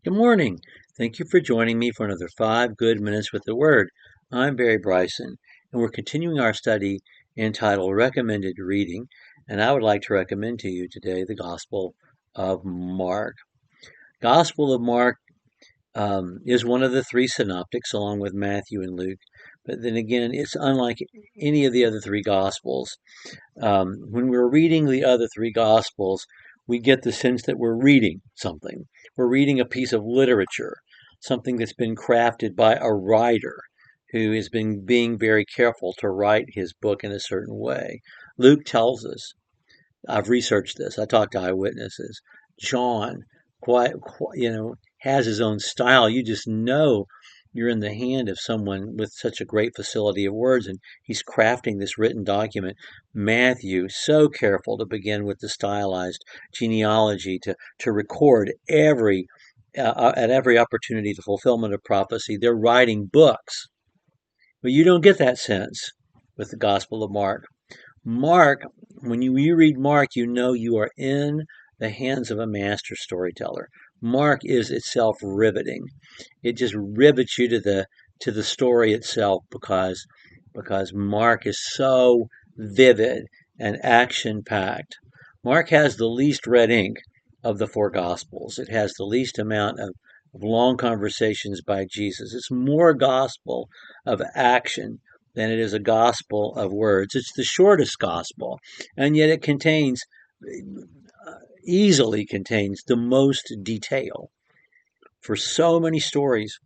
Good morning. Thank you for joining me for another 5 good minutes with the Word. I'm Barry Bryson, and we're continuing our study entitled Recommended Reading, and I would like to recommend to you today the Gospel of Mark. Gospel of Mark is one of the three synoptics, along with Matthew and Luke. But then again, it's unlike any of the other three Gospels. When we're reading the other three Gospels, we get the sense that we're reading something. We're reading a piece of literature, something that's been crafted by a writer who has been being very careful to write his book in a certain way. Luke tells us, I've researched this, I talked to eyewitnesses. John, has his own style. You just know you're in the hand of someone with such a great facility of words, and he's crafting this written document. Matthew, so careful to begin with the stylized genealogy, to record at every opportunity the fulfillment of prophecy. They're writing books, but you don't get that sense with the Gospel of Mark. Mark, when you read Mark, you know you are in the hands of a master storyteller. Mark is itself riveting. It just rivets you to the story itself because Mark is so vivid and action packed. Mark has the least red ink of the four gospels. It has the least amount of long conversations by Jesus. It's more gospel of action than it is a gospel of words. It's the shortest gospel, and yet it easily contains the most detail for so many stories.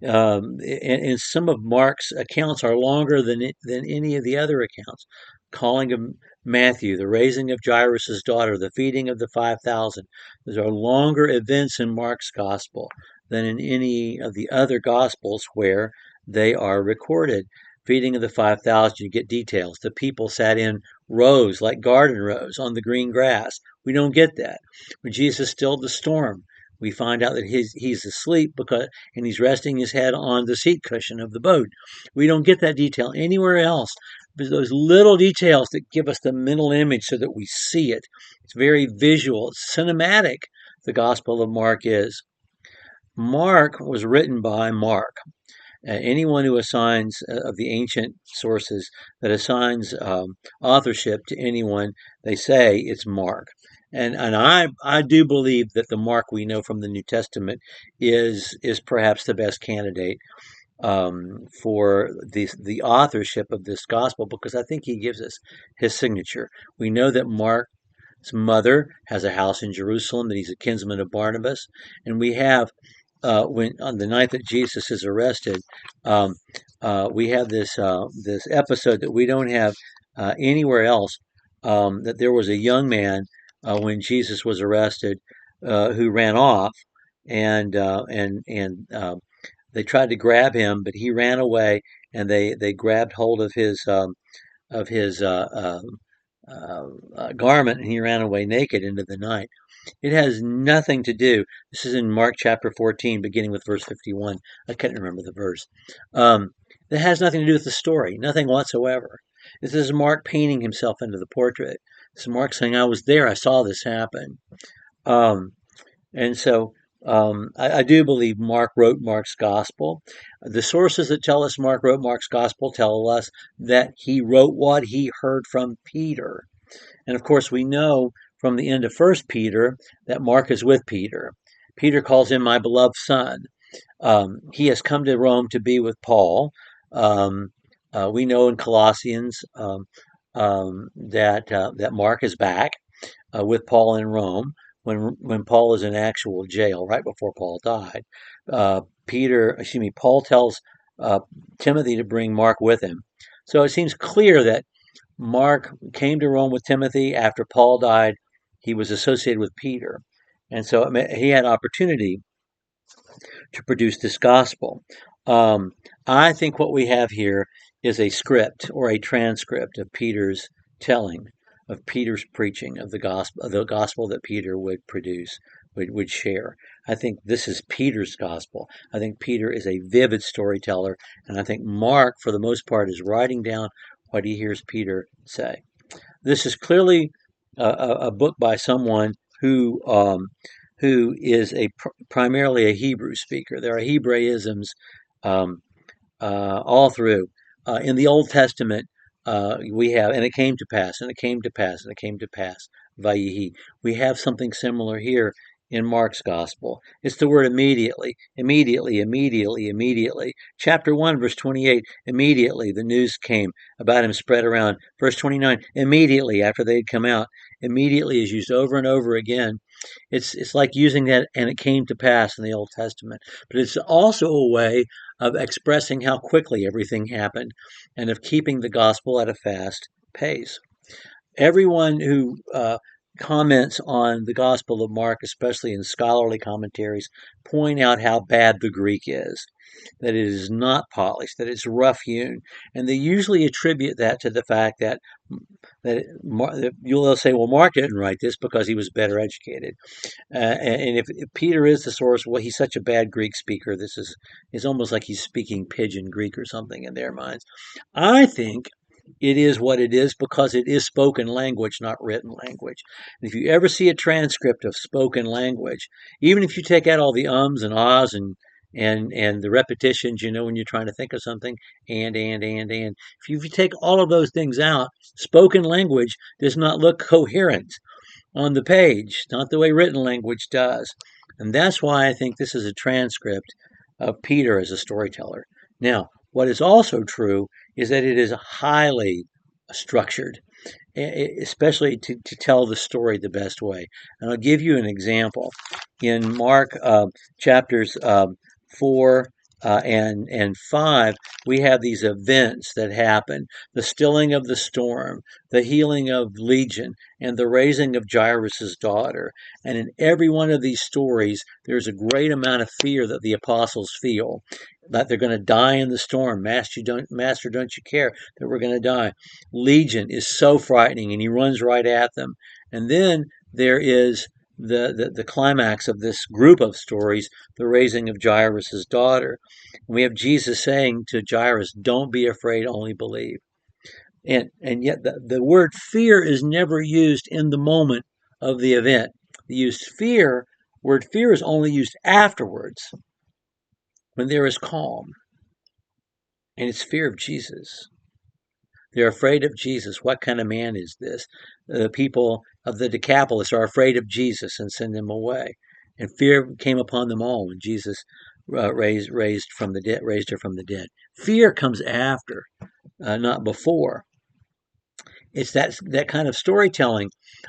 And some of Mark's accounts are longer than any of the other accounts. Calling of Matthew, the raising of Jairus' daughter, the feeding of the 5,000. Those are longer events in Mark's gospel than in any of the other gospels where they are recorded. Feeding of the 5,000, you get details. The people sat in rows, like garden rows, on the green grass. We don't get that. When Jesus stilled the storm, we find out that he's asleep and he's resting his head on the seat cushion of the boat. We don't get that detail anywhere else. But those little details that give us the mental image so that we see it. It's very visual. It's cinematic. The Gospel of Mark is. Mark was written by Mark. Anyone who assigns of the ancient sources that assigns authorship to anyone, they say it's Mark. And I do believe that the Mark we know from the New Testament is perhaps the best candidate for the authorship of this gospel, because I think he gives us his signature. We know that Mark's mother has a house in Jerusalem, that he's a kinsman of Barnabas, and we have when on the night that Jesus is arrested, um, we have this episode that we don't have anywhere else. That there was a young man when Jesus was arrested who ran off, and they tried to grab him, but he ran away, and they grabbed hold of his garment, and he ran away naked into the night. It has nothing to do. This is in Mark chapter 14, beginning with verse 51. I can't remember the verse. That has nothing to do with the story, nothing whatsoever. This is Mark painting himself into the portrait. This is Mark saying, I was there, I saw this happen. Um, and so I do believe Mark wrote Mark's gospel. The sources that tell us Mark wrote Mark's gospel tell us that he wrote what he heard from Peter. And of course, we know from the end of First Peter that Mark is with Peter. Peter calls him my beloved son. He has come to Rome to be with Paul. Um, we know in Colossians that Mark is back with Paul in Rome when Paul is in actual jail right before Paul died. Paul tells Timothy to bring Mark with him. So it seems clear that Mark came to Rome with Timothy after Paul died. He was associated with Peter. And so he had opportunity to produce this gospel. I think what we have here is a script or a transcript of Peter's telling, of Peter's preaching of the gospel that Peter would produce, would share. I think this is Peter's gospel. I think Peter is a vivid storyteller, and I think Mark, for the most part, is writing down what he hears Peter say. This is clearly a book by someone who is primarily a Hebrew speaker. There are Hebraisms um, all through. In the Old Testament, we have, and it came to pass, and it came to pass, and it came to pass, Vayihi. We have something similar here in Mark's gospel. It's the word immediately, immediately, immediately, immediately. Chapter 1, verse 28, immediately the news came about him spread around. Verse 29, immediately after they had come out. Immediately is used over and over again. It's like using that, and it came to pass in the Old Testament. But it's also a way of expressing how quickly everything happened and of keeping the gospel at a fast pace. Everyone who comments on the Gospel of Mark, especially in scholarly commentaries, point out how bad the Greek is, that it is not polished, that it's rough-hewn, and they usually attribute that to the fact that you'll say, well, Mark didn't write this because he was better educated. And if Peter is the source, well, he's such a bad Greek speaker. This is almost like he's speaking pidgin Greek or something in their minds. I think it is what it is because it is spoken language, not written language. And if you ever see a transcript of spoken language, even if you take out all the ums and ahs and the repetitions, when you're trying to think of something, and, if you take all of those things out, spoken language does not look coherent on the page, not the way written language does. And that's why I think this is a transcript of Peter as a storyteller. Now, what is also true is that it is highly structured, especially to tell the story the best way. And I'll give you an example. In Mark chapters 4 and 5, we have these events that happen: the stilling of the storm, the healing of Legion, and the raising of Jairus' daughter. And in every one of these stories, there's a great amount of fear that the apostles feel, that they're going to die in the storm. Master, don't you care that we're going to die? Legion is so frightening, and he runs right at them. And then there is the climax of this group of stories, the raising of Jairus' daughter. And we have Jesus saying to Jairus, don't be afraid, only believe. And yet the word fear is never used in the moment of the event. The word fear is only used afterwards, when there is calm. And it's fear of Jesus. They're afraid of Jesus. What kind of man is this? The people of the Decapolis are afraid of Jesus and send him away. And fear came upon them all when Jesus raised her from the dead. Fear comes after, not before. It's that kind of storytelling.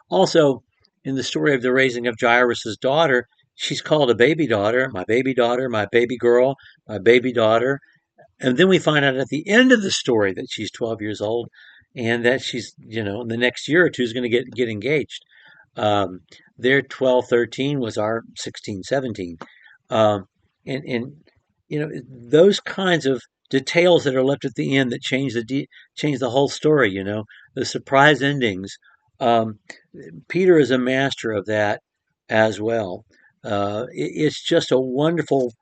Also, in the story of the raising of Jairus' daughter, she's called a baby daughter, my baby girl, my baby daughter. And then we find out at the end of the story that she's 12 years old and that she's, in the next year or two is going to get engaged. Their 12, 13 was our 16, 17. And those kinds of details that are left at the end that change the whole story, the surprise endings. Peter is a master of that as well. It's just a wonderful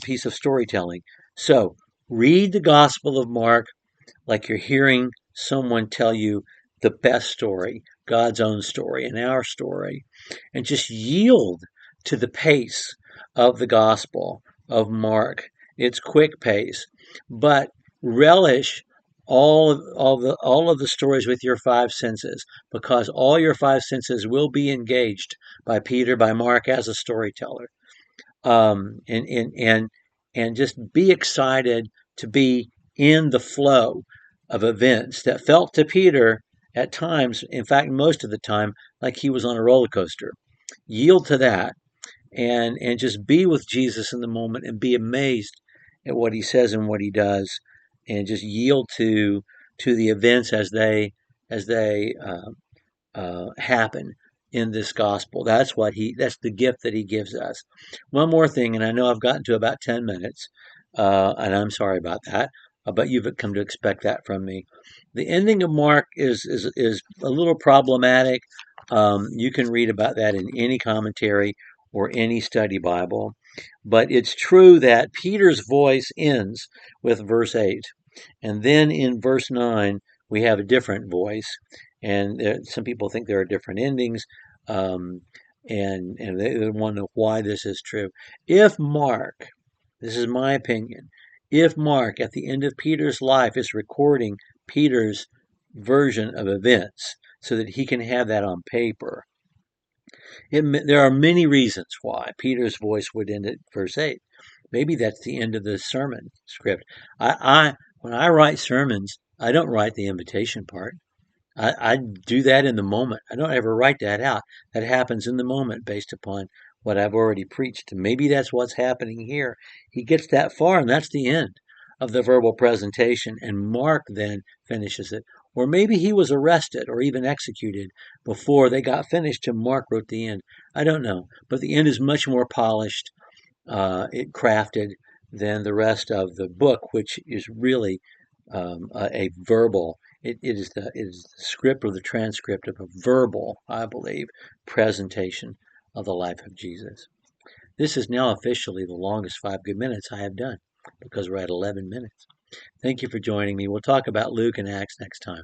piece of storytelling. So read the Gospel of Mark like you're hearing someone tell you the best story, God's own story and our story, and just yield to the pace of the Gospel of Mark, its quick pace, but relish all of the stories with your five senses, because all your five senses will be engaged by Peter, by Mark as a storyteller. And just be excited to be in the flow of events that felt to Peter at times, in fact, most of the time, like he was on a roller coaster. Yield to that and just be with Jesus in the moment and be amazed at what he says and what he does, and just yield to the events as they happen in this gospel. That's the gift that he gives us. One more thing, and I know I've gotten to about 10 minutes, and I'm sorry about that, but you've come to expect that from me. The ending of Mark is a little problematic. You can read about that in any commentary or any study Bible, but it's true that Peter's voice ends with verse 8, and then in verse 9 we have a different voice. And some people think there are different endings. and they want to know why this is true. If Mark, this is my opinion, if Mark at the end of Peter's life is recording Peter's version of events so that he can have that on paper, there are many reasons why Peter's voice would end at verse 8. Maybe that's the end of the sermon script. When I write sermons, I don't write the invitation part. I do that in the moment. I don't ever write that out. That happens in the moment based upon what I've already preached. And maybe that's what's happening here. He gets that far, and that's the end of the verbal presentation, and Mark then finishes it. Or maybe he was arrested or even executed before they got finished and Mark wrote the end. I don't know. But the end is much more polished, crafted than the rest of the book, which is really a verbal. It is the script or the transcript of a verbal, I believe, presentation of the life of Jesus. This is now officially the longest 5 Good Minutes I have done because we're at 11 minutes. Thank you for joining me. We'll talk about Luke and Acts next time.